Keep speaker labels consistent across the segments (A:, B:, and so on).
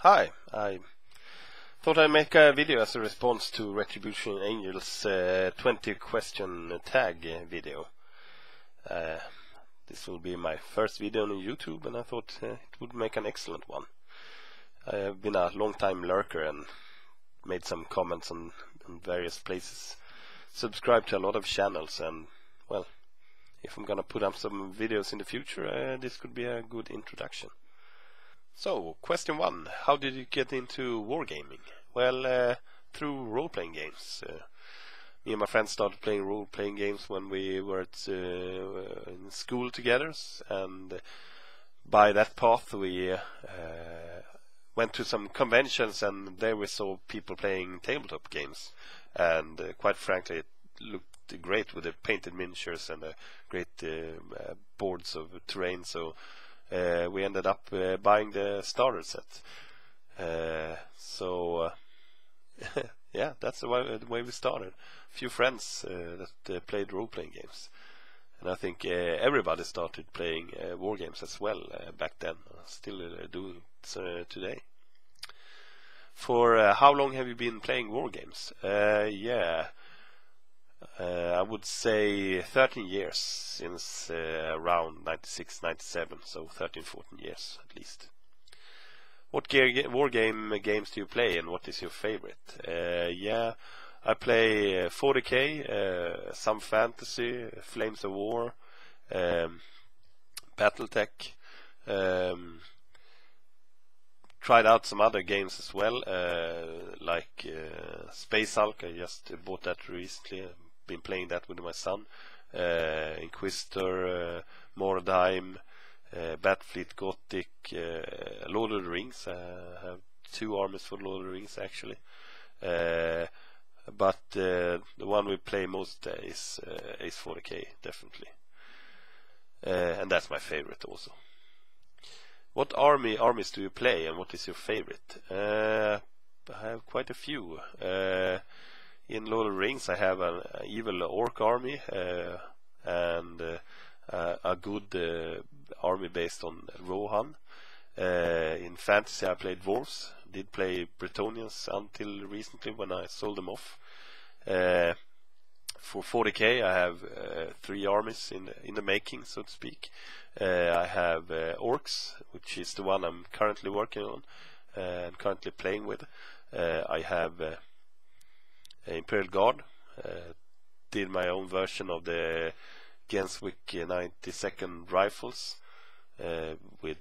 A: Hi, I thought I'd make a video as a response to Retributionangels 20 question tag video. This will be my first video on YouTube, and I thought it would make an excellent one. I have been a long time lurker and made some comments on various places, subscribed to a lot of channels, and well, if I'm gonna put up some videos in the future, this could be a good introduction. So, question 1. How did you get into wargaming? Well, through role-playing games. Me and my friends started playing role-playing games when we were in school together, and by that path we went to some conventions, and there we saw people playing tabletop games, and quite frankly it looked great with the painted miniatures and the great boards of terrain, so we ended up buying the starter set. Yeah, that's the way we started. A few friends that played role-playing games, and I think everybody started playing war games as well back then. Still doing it today. For how long have you been playing war games? I would say 13 years, since around 96, 97, so 13, 14 years at least. What war games do you play, and what is your favorite? I play 40k, some fantasy, Flames of War, Battletech. Tried out some other games as well, like Space Hulk. I just bought that recently. I've been playing that with my son. Inquisitor, Mordheim, Battlefleet Gothic, Lord of the Rings. I have 2 armies for Lord of the Rings actually. But the one we play most is 40k, definitely. And that's my favorite also. What armies do you play, and what is your favorite? I have quite a few. In Lord of the Rings I have an evil orc army, and a good army based on Rohan. In fantasy I played dwarves, did play Bretonnians until recently when I sold them off. For 40k I have 3 armies in the making, so to speak. I have orcs, which is the one I'm currently working on and currently playing with. I have Imperial Guard. Did my own version of the Genswick 92nd rifles with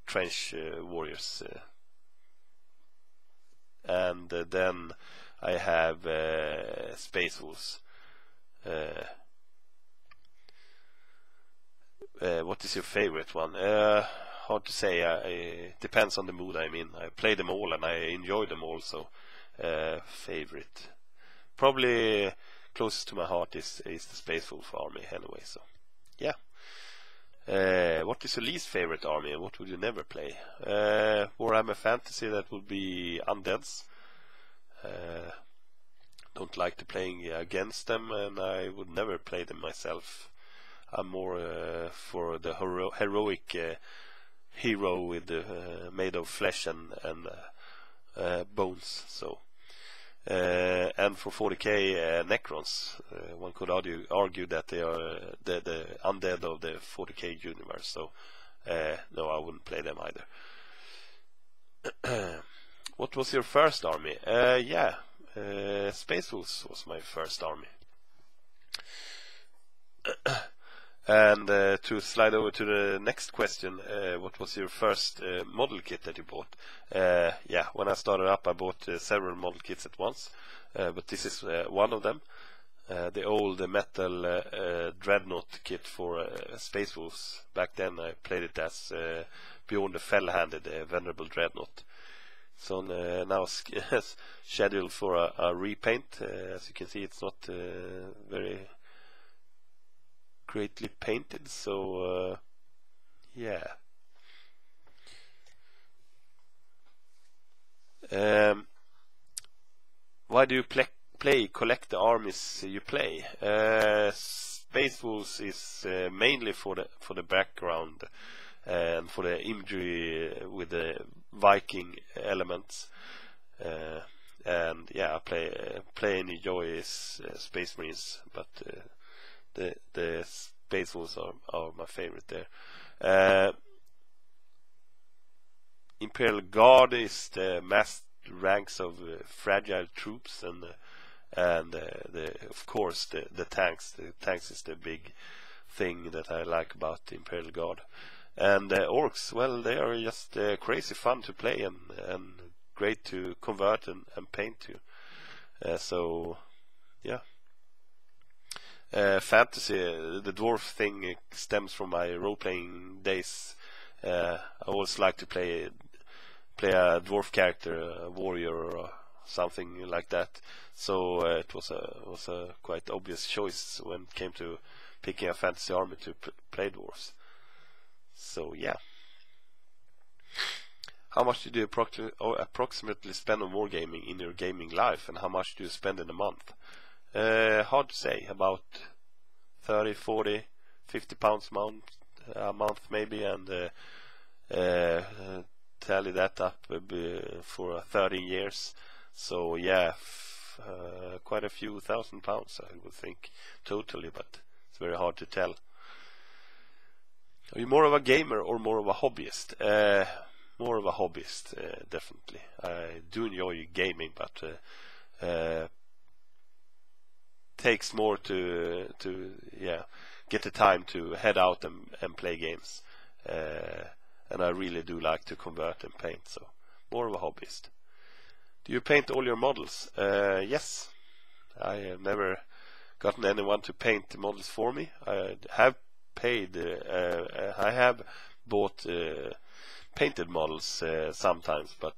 A: trench warriors. And then I have Space Wolves. What is your favorite one? Hard to say. It depends on the mood I'm in. I play them all and I enjoy them all, so favorite. Probably closest to my heart is the Space Wolf army anyway, so yeah. What is your least favorite army, and what would you never play? Warhammer Fantasy, that would be undeads. Don't like to playing against them, and I would never play them myself. I'm more for the heroic hero with made of flesh and bones. So, and for 40k Necrons, one could argue that they are the undead of the 40k universe. So, no, I wouldn't play them either. What was your first army? Space Wolves was my first army. And to slide over to the next question, what was your first model kit that you bought? When I started up I bought several model kits at once, but this is one of them. The old metal dreadnought kit for Space Wolves. Back then I played it as Beyond the Fell-Handed Venerable Dreadnought. So now scheduled for a repaint. As you can see, it's not very greatly painted, so why do you collect the armies you play? Space Wolves is mainly for the background and for the imagery with the
B: Viking elements. And yeah, I play and enjoy Space Marines, but the Space Wolves are my favorite there. Imperial Guard is the massed ranks of fragile troops, and of course the tanks. The tanks is the big thing that I like about the Imperial Guard. And orcs, well, they are just crazy fun to play and great to convert and paint to. So yeah. Fantasy, the dwarf thing stems from my role-playing days. I always like to play a dwarf character, a warrior or something like that. So it was a quite obvious choice when it came to picking a fantasy army to play dwarves. So yeah. How much do you approximately spend on wargaming in your gaming life, and how much do you spend in a month? Hard to say. About 30, 40, 50 pounds a month maybe, and tally that up for 30 years. So yeah, quite a few £1,000 I would think totally, but it's very hard to tell. Are you more of a gamer or more of a hobbyist? More of a hobbyist, definitely. I do enjoy gaming, but takes more to get the time to head out and play games. And I really do like to convert and paint, so more of a hobbyist. Do you paint all your models? Yes. I have never gotten anyone to paint the models for me. I have paid. I have bought painted models sometimes, but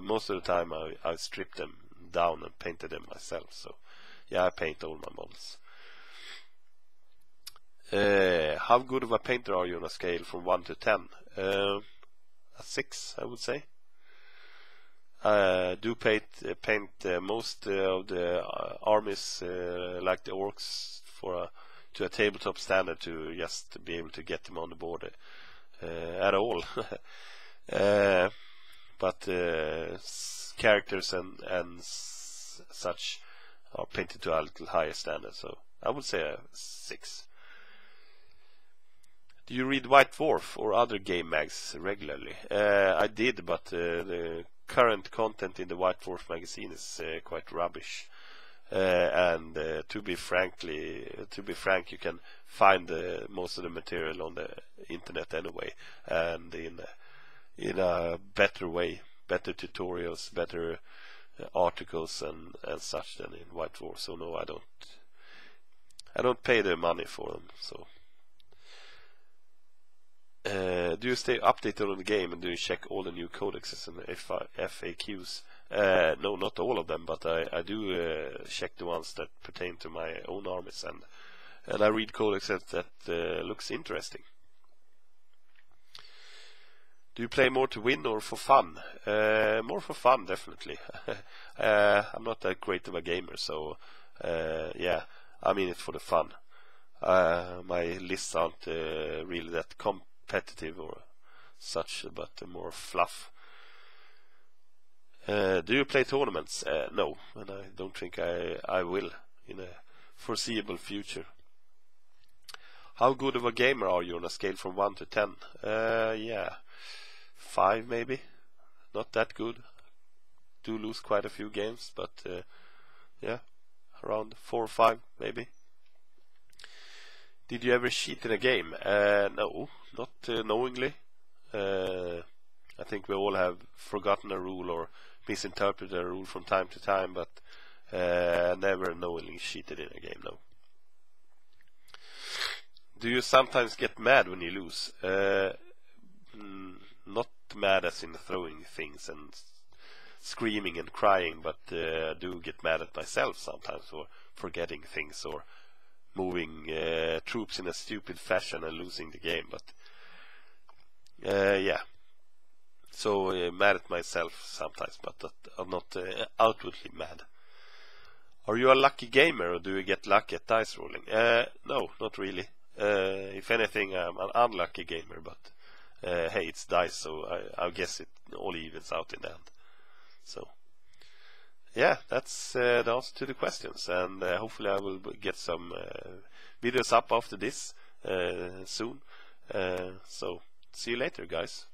B: most of the time I stripped them down and painted them myself. So yeah, I paint all my models. How good of a painter are you on a scale from 1 to 10? A 6, I would say. I do paint most of the armies, like the orcs, to a tabletop standard, to just be able to get them on the board at all. But characters and such are painted to a little higher standard, so I would say a 6. Do you read White Dwarf or other game mags regularly? I did, but the current content in the White Dwarf magazine is quite rubbish. And to be frank, you can find most of the material on the internet anyway, and in a better way, better tutorials, better articles and such than in White Dwarf. So no, I don't pay the money for them. So. Do you stay updated on the game, and do you check all the new codexes and FAQs? No, not all of them, but I do check the ones that pertain to my own armies, and I read codexes that looks interesting. Do you play more to win or for fun? More for fun, definitely. I'm not that great of a gamer, so yeah, I mean it for the fun. My lists aren't really that competitive or such, but more fluff. Do you play tournaments? No, and I don't think I will in a foreseeable future. How good of a gamer are you on a scale from 1 to 10? Yeah, 5 maybe. Not that good. Do lose quite a few games, but yeah, around 4 or 5 maybe. Did you ever cheat in a game? No, not knowingly. I think we all have forgotten a rule or misinterpreted a rule from time to time, but never knowingly cheated in a game, no. Do you sometimes get mad when you lose? Not mad as in throwing things and screaming and crying, but do get mad at myself sometimes for forgetting things or moving troops in a stupid fashion and losing the game. But yeah, so mad at myself sometimes, but I'm not outwardly mad. Are you a lucky gamer, or do you get lucky at dice rolling? No, not really. If anything, I'm an unlucky gamer, but hey, it's dice, so I guess it all evens out in the end. So yeah, that's the answer to the questions, and hopefully I will get some videos up after this soon. So see you later, guys.